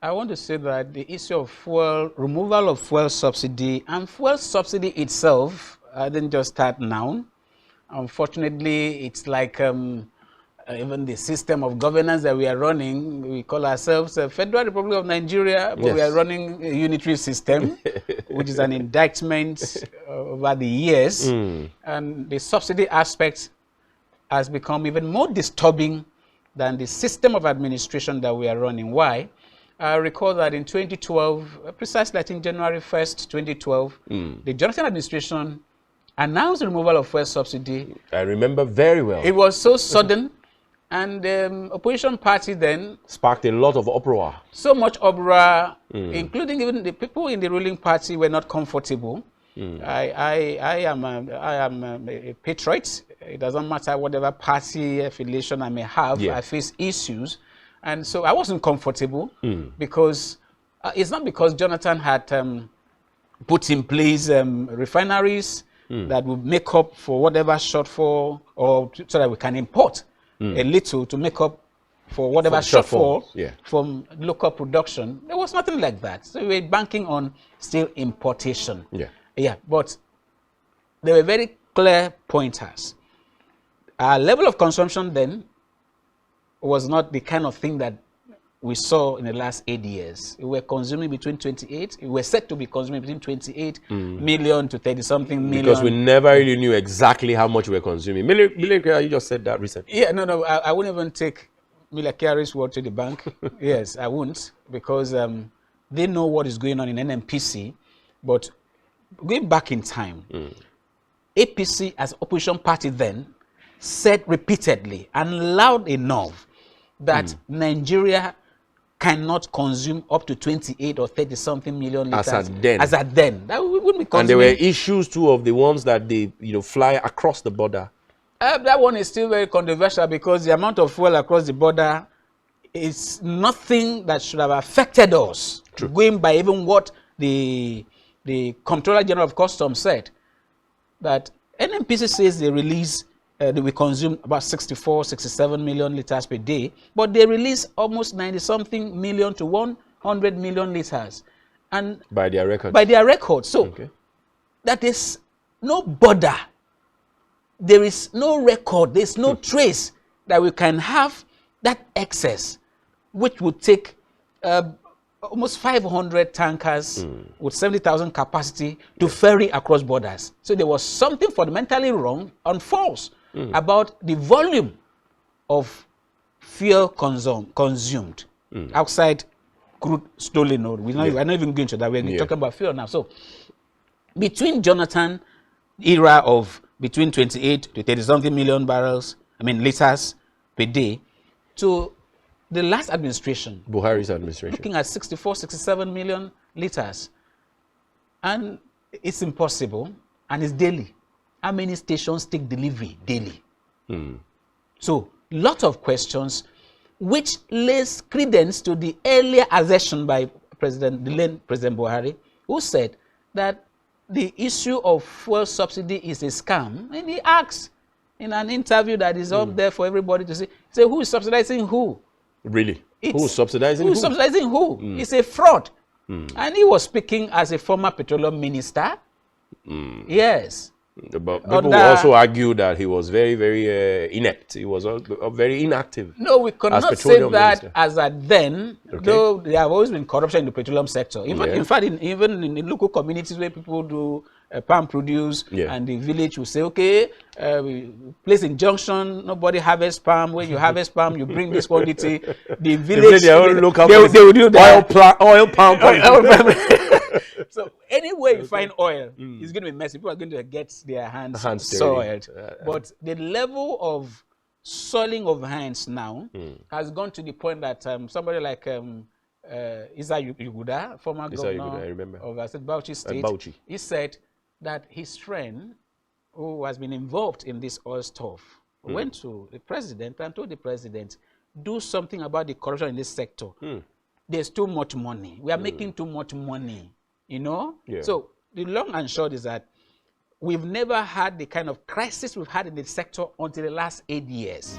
I want to say that the issue of removal of fuel subsidy and fuel subsidy itself didn't just start now. Unfortunately, it's like even the system of governance that we are running, we call ourselves a Federal Republic of Nigeria, but we are running a unitary system, which is an indictment over the years. And the subsidy aspect has become even more disturbing than the system of administration that we are running. Why? I recall that in 2012, precisely I think January 1st, 2012, the Jonathan administration announced the removal of fuel subsidy. I remember very well. It was so sudden, and the opposition party then sparked a lot of uproar. So much uproar, including even the people in the ruling party were not comfortable. I am a patriot. It doesn't matter whatever party affiliation I may have. I face issues, and so I wasn't comfortable because it's not because Jonathan had put in place refineries that would make up for whatever shortfall, or so that we can import a little to make up for whatever shortfall from local production. There was nothing like that. So we were banking on still importation. But there were very clear pointers. Our level of consumption then was not the kind of thing that we saw in the last 8 years. We were consuming between 28, we were set to be consuming between 28 million to 30-something million. Because we never really knew exactly how much we were consuming. You just said that recently. Yeah, no, I wouldn't even take Mila Kyari's word to the bank. Yes, I won't, because they know what is going on in NNPC. But going back in time, APC as opposition party then said repeatedly and loud enough that Nigeria cannot consume up to 28 or 30-something million liters. As at then. That we wouldn't be consuming. And there were issues too of the ones that they fly across the border. That one is still very controversial, because the amount of fuel across the border is nothing that should have affected us. Going by even what the Comptroller General of Customs said, that NNPC says they release, we consume about 64, 67 million liters per day, but they release almost 90-something million to 100 million liters. And by their record. By their record. So that is no border. There is no record. There is no trace that we can have that excess, which would take almost 500 tankers with 70,000 capacity to ferry across borders. So there was something fundamentally wrong and false about the volume of fuel consumed outside crude stolen. We're not even going to that. We're talking about fuel now. So between Jonathan era of between 28 to 30-something million liters per day, to the last administration, Buhari's administration, looking at 64, 67 million liters. And it's impossible, and it's daily. How many stations take delivery daily? So, lot of questions, which lays credence to the earlier assertion by the late President Buhari, who said that the issue of fuel subsidy is a scam. And he asked in an interview that is up there for everybody to see, say, who is subsidizing who? Really? Who's subsidizing who? Who's subsidizing who? It's a fraud. And he was speaking as a former petroleum minister. Yes. But people will also argue that he was very, very inept. He was very inactive. No, we cannot say that as at then, though there have always been corruption in the petroleum sector. In fact, even in local communities where people do palm produce, and the village will say, okay, we place injunction, nobody harvests palm. When you harvest palm, you bring this quantity. The village, they will do that. Oil palm. So anywhere you find oil, it's going to be messy. People are going to get their hands soiled. But the level of soiling of hands now has gone to the point that somebody like Isa Yuguda, former governor of Bauchi State, he said that his friend, who has been involved in this oil stuff, went to the president and told the president, do something about the corruption in this sector. There's too much money. We are making too much money. So the long and short is that we've never had the kind of crisis we've had in the sector until the last 8 years.